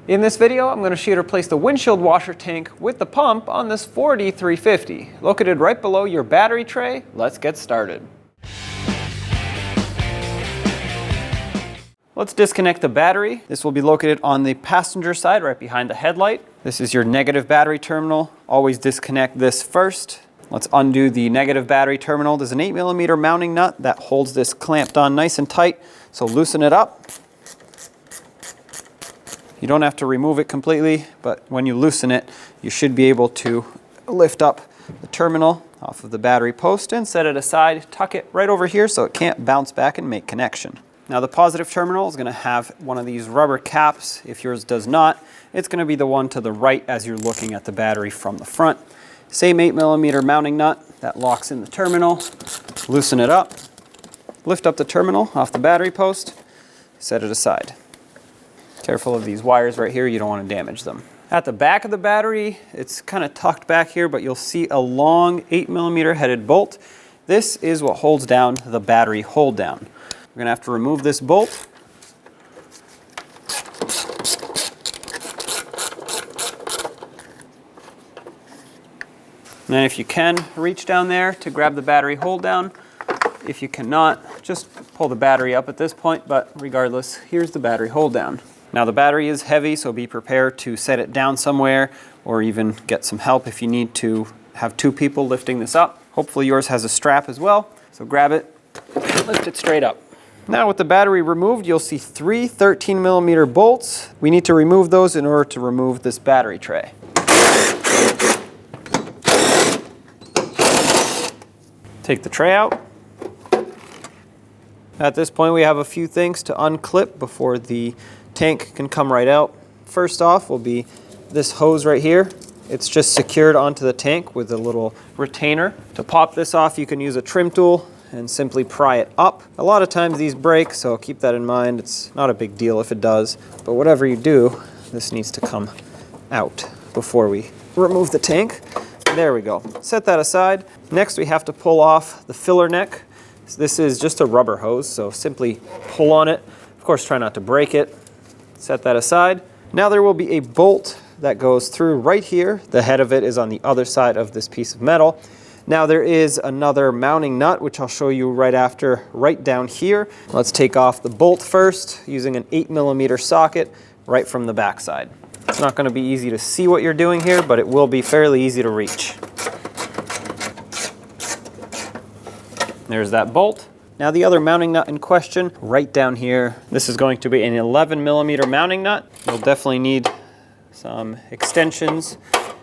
In this video, I'm going to show you to replace the windshield washer tank with the pump on this Ford E-350. Located right below your battery tray, let's get started. Let's disconnect the battery. This will be located on the passenger side right behind the headlight. This is your negative battery terminal. Always disconnect this first. Let's undo the negative battery terminal. There's an 8mm mounting nut that holds this clamped on nice and tight, so loosen it up. You don't have to remove it completely, but when you loosen it, you should be able to lift up the terminal off of the battery post and set it aside. Tuck it right over here so it can't bounce back and make connection. Now the positive terminal is going to have one of these rubber caps. If yours does not, it's going to be the one to the right as you're looking at the battery from the front. Same 8mm mounting nut that locks in the terminal. Loosen it up, lift up the terminal off the battery post, set it aside. Careful of these wires right here, you don't want to damage them. At the back of the battery, it's kind of tucked back here, but you'll see a long 8mm headed bolt. This is what holds down the battery hold down. We're going to have to remove this bolt. And then if you can, reach down there to grab the battery hold down. If you cannot, just pull the battery up at this point, but regardless, here's the battery hold down. Now the battery is heavy, so be prepared to set it down somewhere or even get some help if you need to have two people lifting this up. Hopefully yours has a strap as well, so grab it, lift it straight up. Now with the battery removed, you'll see three 13mm bolts. We need to remove those in order to remove this battery tray. Take the tray out. At this point, we have a few things to unclip before the tank can come right out. First off will be this hose right here. It's just secured onto the tank with a little retainer. To pop this off, you can use a trim tool and simply pry it up. A lot of times these break, so keep that in mind. It's not a big deal if it does, but whatever you do, this needs to come out before we remove the tank. There we go. Set that aside. Next, we have to pull off the filler neck. This is just a rubber hose, so simply pull on it. Of course, try not to break it. Set that aside. Now there will be a bolt that goes through right here. The head of it is on the other side of this piece of metal. Now there is another mounting nut, which I'll show you right after, right down here. Let's take off the bolt first using an 8mm socket right from the back side. It's not going to be easy to see what you're doing here, but it will be fairly easy to reach. There's that bolt. Now the other mounting nut in question, right down here. This is going to be an 11mm mounting nut. You'll definitely need some extensions,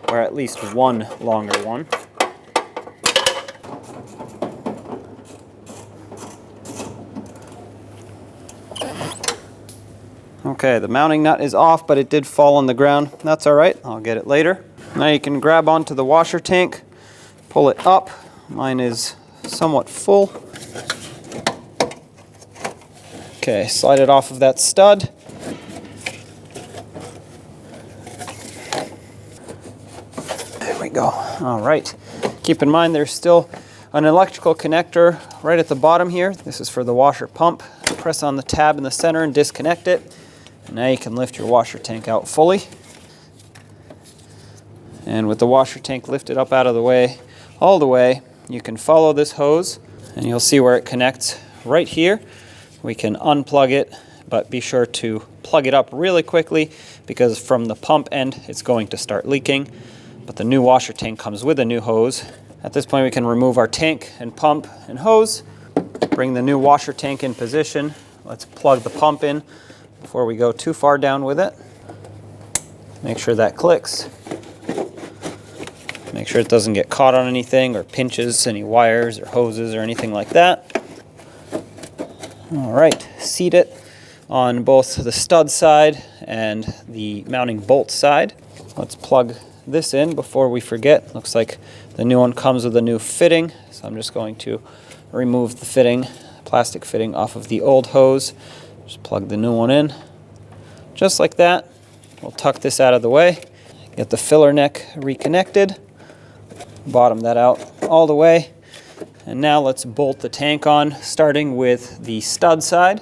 or at least one longer one. Okay, the mounting nut is off, but it did fall on the ground. That's all right, I'll get it later. Now you can grab onto the washer tank, pull it up. Mine is somewhat full. Okay, slide it off of that stud. There we go. All right. Keep in mind there's still an electrical connector right at the bottom here. This is for the washer pump. Press on the tab in the center and disconnect it. And now you can lift your washer tank out fully. And with the washer tank lifted up out of the way, all the way, you can follow this hose and you'll see where it connects right here. We can unplug it, but be sure to plug it up really quickly because from the pump end, it's going to start leaking. But the new washer tank comes with a new hose. At this point, we can remove our tank and pump and hose, bring the new washer tank in position. Let's plug the pump in before we go too far down with it. Make sure that clicks. Make sure it doesn't get caught on anything or pinches any wires or hoses or anything like that. All right, seat it on both the stud side and the mounting bolt side. Let's plug this in before we forget. Looks like the new one comes with a new fitting, so I'm just going to remove the fitting, plastic fitting off of the old hose. Just plug the new one in, just like that. We'll tuck this out of the way, get the filler neck reconnected, bottom that out all the way. And now let's bolt the tank on, starting with the stud side.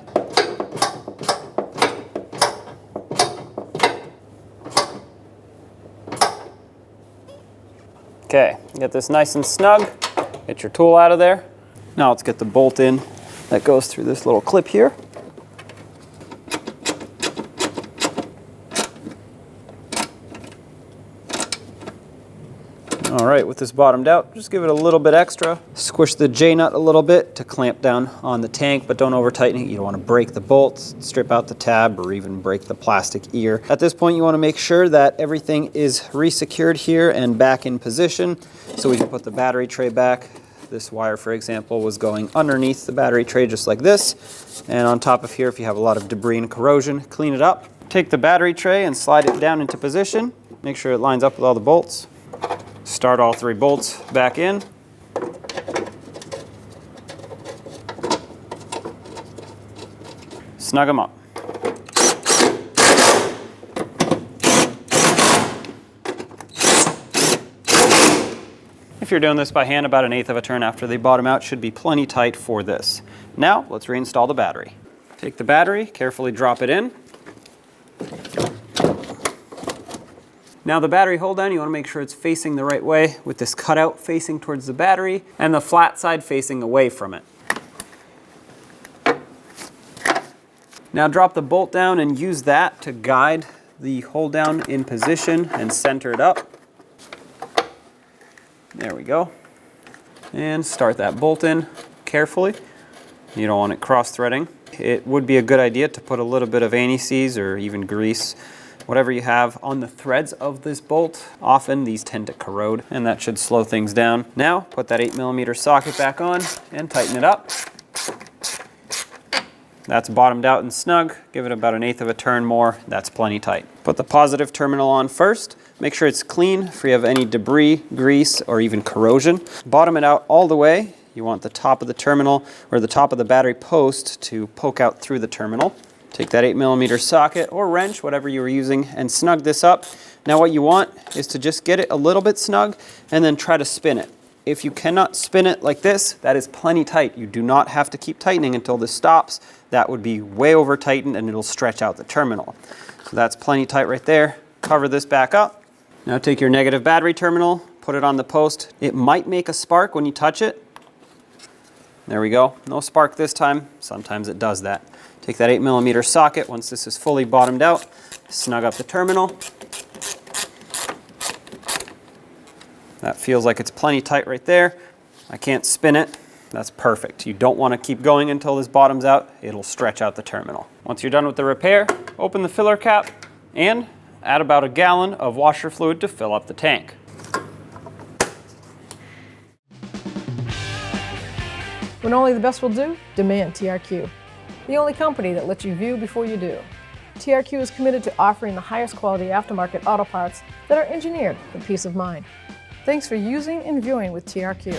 Okay, get this nice and snug. Get your tool out of there. Now let's get the bolt in that goes through this little clip here. All right, with this bottomed out, just give it a little bit extra. Squish the J-nut a little bit to clamp down on the tank, but don't over tighten it. You don't want to break the bolts, strip out the tab, or even break the plastic ear. At this point, you want to make sure that everything is re-secured here and back in position, so we can put the battery tray back. This wire, for example, was going underneath the battery tray just like this. And on top of here, if you have a lot of debris and corrosion, clean it up. Take the battery tray and slide it down into position. Make sure it lines up with all the bolts. Start all 3 bolts back in. Snug them up. If you're doing this by hand, about 1/8 of a turn after they bottom out should be plenty tight for this. Now, let's reinstall the battery. Take the battery, carefully drop it in. Now the battery hold down, you want to make sure it's facing the right way with this cutout facing towards the battery and the flat side facing away from it. Now drop the bolt down and use that to guide the hold down in position and center it up. There we go. And start that bolt in carefully. You don't want it cross-threading. It would be a good idea to put a little bit of anti-seize or even grease, whatever you have, on the threads of this bolt. Often these tend to corrode, and that should slow things down. Now put that 8mm socket back on and tighten it up. That's bottomed out and snug. Give it about 1/8 of a turn more. That's plenty tight. Put the positive terminal on first. Make sure it's clean, free of any debris, grease, or even corrosion. Bottom it out all the way. You want the top of the terminal or the top of the battery post to poke out through the terminal. Take that 8mm socket or wrench, whatever you were using, and snug this up. Now what you want is to just get it a little bit snug and then try to spin it. If you cannot spin it like this, that is plenty tight. You do not have to keep tightening until this stops. That would be way over tightened and it'll stretch out the terminal. So that's plenty tight right there. Cover this back up. Now take your negative battery terminal, put it on the post. It might make a spark when you touch it. There we go. No spark this time. Sometimes it does that. Take that 8mm socket, once this is fully bottomed out, snug up the terminal. That feels like it's plenty tight right there. I can't spin it. That's perfect. You don't want to keep going until this bottoms out. It'll stretch out the terminal. Once you're done with the repair, open the filler cap and add about 1 gallon of washer fluid to fill up the tank. When only the best will do, demand TRQ. The only company that lets you view before you do. TRQ is committed to offering the highest quality aftermarket auto parts that are engineered for peace of mind. Thanks for using and viewing with TRQ.